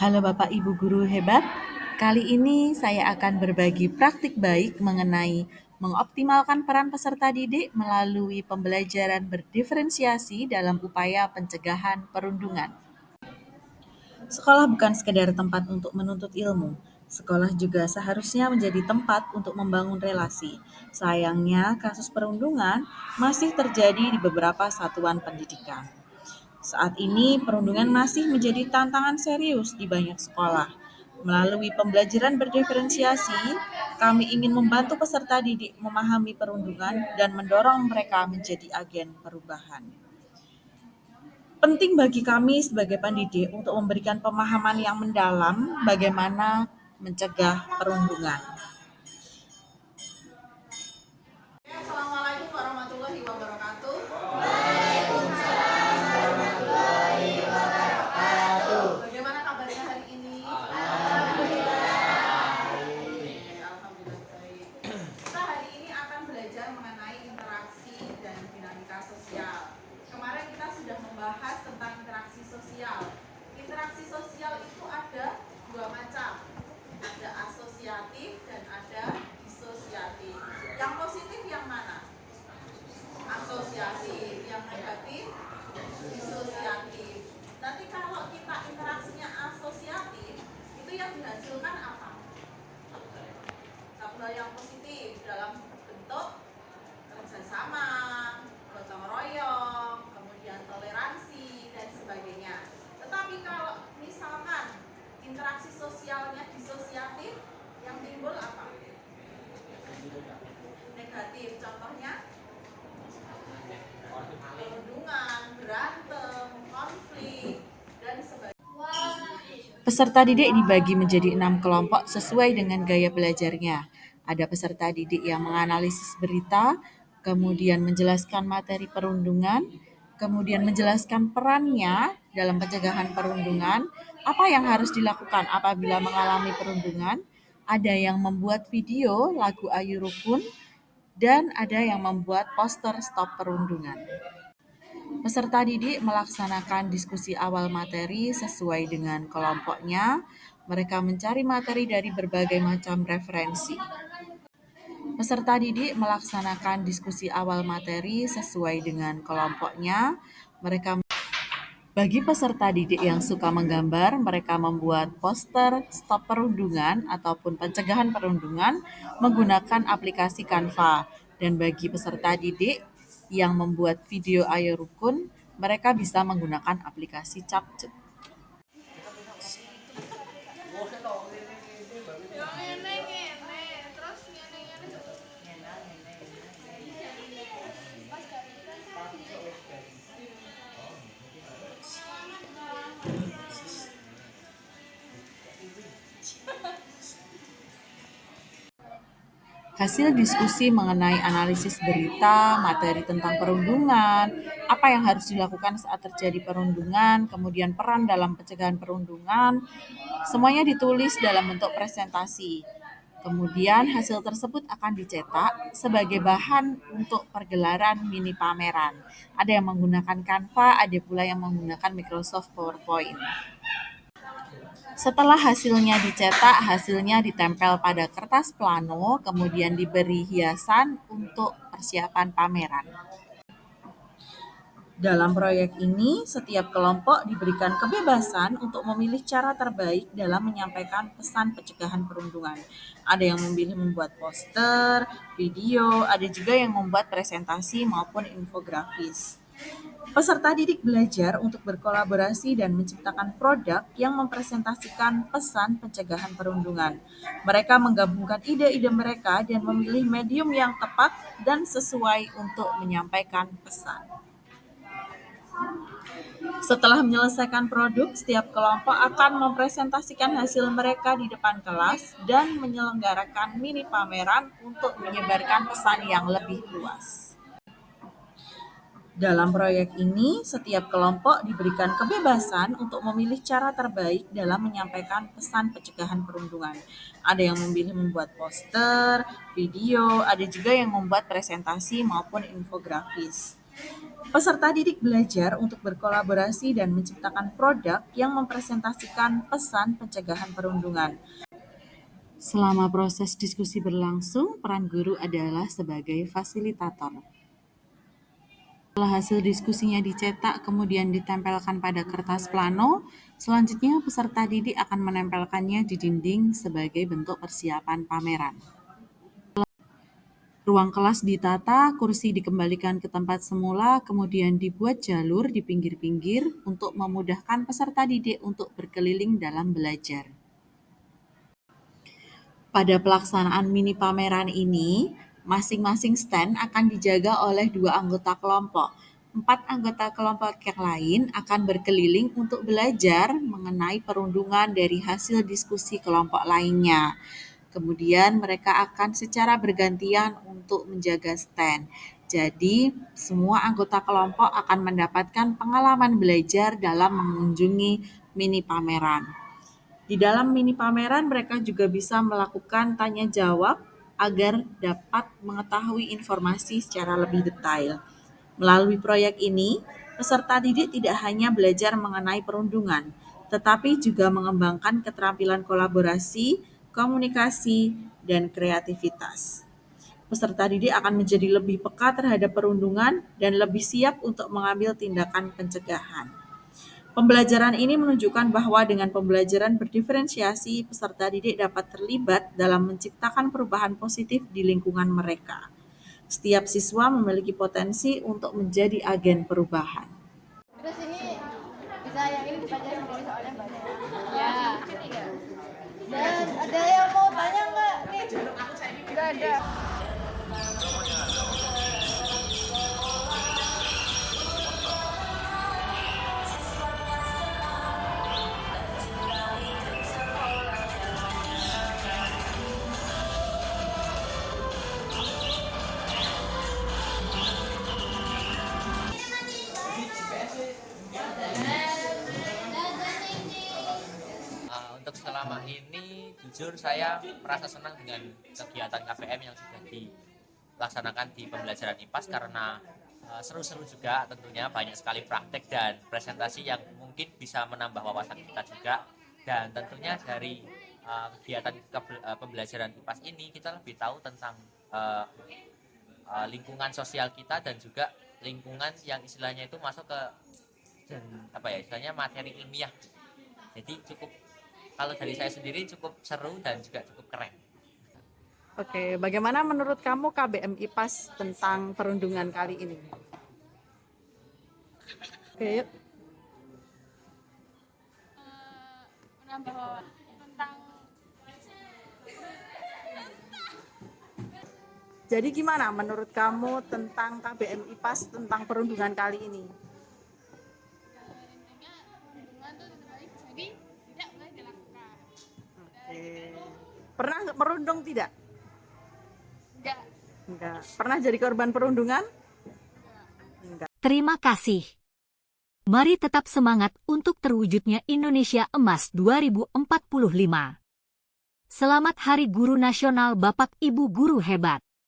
Halo Bapak Ibu guru hebat, kali ini saya akan berbagi praktik baik mengenai mengoptimalkan peran peserta didik melalui pembelajaran berdiferensiasi dalam upaya pencegahan perundungan. Sekolah bukan sekedar tempat untuk menuntut ilmu. Sekolah juga seharusnya menjadi tempat untuk membangun relasi. Sayangnya, kasus perundungan masih terjadi di beberapa satuan pendidikan. Saat ini, perundungan masih menjadi tantangan serius di banyak sekolah. Melalui pembelajaran berdiferensiasi, kami ingin membantu peserta didik memahami perundungan dan mendorong mereka menjadi agen perubahan. Penting bagi kami sebagai pendidik untuk memberikan pemahaman yang mendalam bagaimana mencegah perundungan. Assalamualaikum warahmatullahi wabarakatuh. Bagaimana kabarnya hari ini? Alhamdulillah baik. Kita hari ini akan belajar mengenai interaksi dan dinamika sosial. Kemarin kita sudah membahas tentang interaksi sosial. Interaksi sosial itu ada dua macam. Ada asosiatif dan ada disosiatif. Yang positif yang mana? Asosiatif. Yang negatif? Disosiatif. Nanti kalau kita interaksinya asosiatif, itu yang dihasilkan apa? Satu hal yang positif dalam bentuk kerjasama, gotong royong, kemudian toleransi dan sebagainya. Tetapi kalau misalkan interaksi sosialnya disosiatif, yang timbul apa? Negatif. Contohnya perundungan, berantem, konflik dan sebagainya. Peserta didik dibagi menjadi 6 kelompok sesuai dengan gaya belajarnya. Ada peserta didik yang menganalisis berita, kemudian menjelaskan materi perundungan, kemudian menjelaskan perannya dalam pencegahan perundungan, apa yang harus dilakukan apabila mengalami perundungan, ada yang membuat video lagu Ayu Rukun, dan ada yang membuat poster stop perundungan. Peserta didik melaksanakan diskusi awal materi sesuai dengan kelompoknya. Mereka mencari materi dari berbagai macam referensi. Peserta didik melaksanakan diskusi awal materi sesuai dengan kelompoknya. Bagi peserta didik yang suka menggambar, mereka membuat poster stop perundungan ataupun pencegahan perundungan menggunakan aplikasi Canva. Dan bagi peserta didik yang membuat video Ayo Rukun, mereka bisa menggunakan aplikasi Capcut. Hasil diskusi mengenai analisis berita, materi tentang perundungan, apa yang harus dilakukan saat terjadi perundungan, kemudian peran dalam pencegahan perundungan, semuanya ditulis dalam bentuk presentasi. Kemudian hasil tersebut akan dicetak sebagai bahan untuk pergelaran mini pameran. Ada yang menggunakan Canva, ada pula yang menggunakan Microsoft PowerPoint. Setelah hasilnya dicetak, hasilnya ditempel pada kertas plano, kemudian diberi hiasan untuk persiapan pameran. Dalam proyek ini, setiap kelompok diberikan kebebasan untuk memilih cara terbaik dalam menyampaikan pesan pencegahan perundungan. Ada yang memilih membuat poster, video, ada juga yang membuat presentasi maupun infografis. Peserta didik belajar untuk berkolaborasi dan menciptakan produk yang mempresentasikan pesan pencegahan perundungan. Mereka menggabungkan ide-ide mereka dan memilih medium yang tepat dan sesuai untuk menyampaikan pesan. Setelah menyelesaikan produk, setiap kelompok akan mempresentasikan hasil mereka di depan kelas dan menyelenggarakan mini pameran untuk menyebarkan pesan yang lebih luas. Dalam proyek ini, setiap kelompok diberikan kebebasan untuk memilih cara terbaik dalam menyampaikan pesan pencegahan perundungan. Ada yang memilih membuat poster, video, ada juga yang membuat presentasi maupun infografis. Peserta didik belajar untuk berkolaborasi dan menciptakan produk yang mempresentasikan pesan pencegahan perundungan. Selama proses diskusi berlangsung, peran guru adalah sebagai fasilitator. Setelah hasil diskusinya dicetak kemudian ditempelkan pada kertas plano, selanjutnya peserta didik akan menempelkannya di dinding sebagai bentuk persiapan pameran. Ruang kelas ditata, kursi dikembalikan ke tempat semula, kemudian dibuat jalur di pinggir-pinggir untuk memudahkan peserta didik untuk berkeliling dalam belajar. Pada pelaksanaan mini pameran ini, masing-masing stand akan dijaga oleh 2 anggota kelompok. 4 anggota kelompok yang lain akan berkeliling untuk belajar mengenai perundungan dari hasil diskusi kelompok lainnya. Kemudian mereka akan secara bergantian untuk menjaga stand. Jadi, semua anggota kelompok akan mendapatkan pengalaman belajar dalam mengunjungi mini pameran. Di dalam mini pameran, mereka juga bisa melakukan tanya jawab agar dapat mengetahui informasi secara lebih detail. Melalui proyek ini, peserta didik tidak hanya belajar mengenai perundungan, tetapi juga mengembangkan keterampilan kolaborasi, komunikasi, dan kreativitas. Peserta didik akan menjadi lebih peka terhadap perundungan dan lebih siap untuk mengambil tindakan pencegahan. Pembelajaran ini menunjukkan bahwa dengan pembelajaran berdiferensiasi, peserta didik dapat terlibat dalam menciptakan perubahan positif di lingkungan mereka. Setiap siswa memiliki potensi untuk menjadi agen perubahan. Terus ini bisa yang ini dipelajari sendiri soalnya banyak. Ya. Dan ada yang mau tanya nggak nih? Nggak ada. Untuk selama ini jujur saya merasa senang dengan kegiatan KPM yang sudah dilaksanakan di pembelajaran IPAS karena seru-seru juga, tentunya banyak sekali praktek dan presentasi yang mungkin bisa menambah wawasan kita juga, dan tentunya dari kegiatan pembelajaran IPAS ini kita lebih tahu tentang lingkungan sosial kita dan juga lingkungan yang istilahnya itu masuk ke istilahnya materi ilmiah. Jadi kalau dari saya sendiri cukup seru dan juga cukup keren. Oke, bagaimana menurut kamu KBM IPAS tentang perundungan kali ini? Oke, yuk. Menambah wawasan tentang. Jadi gimana menurut kamu tentang KBM IPAS tentang perundungan kali ini? Intinya hubungan tuh terbaik, jadi tidak boleh dilakukan. Oke. Pernah merundung tidak? Enggak. Pernah jadi korban perundungan? Enggak. Terima kasih. Mari tetap semangat untuk terwujudnya Indonesia Emas 2045. Selamat Hari Guru Nasional Bapak Ibu Guru Hebat.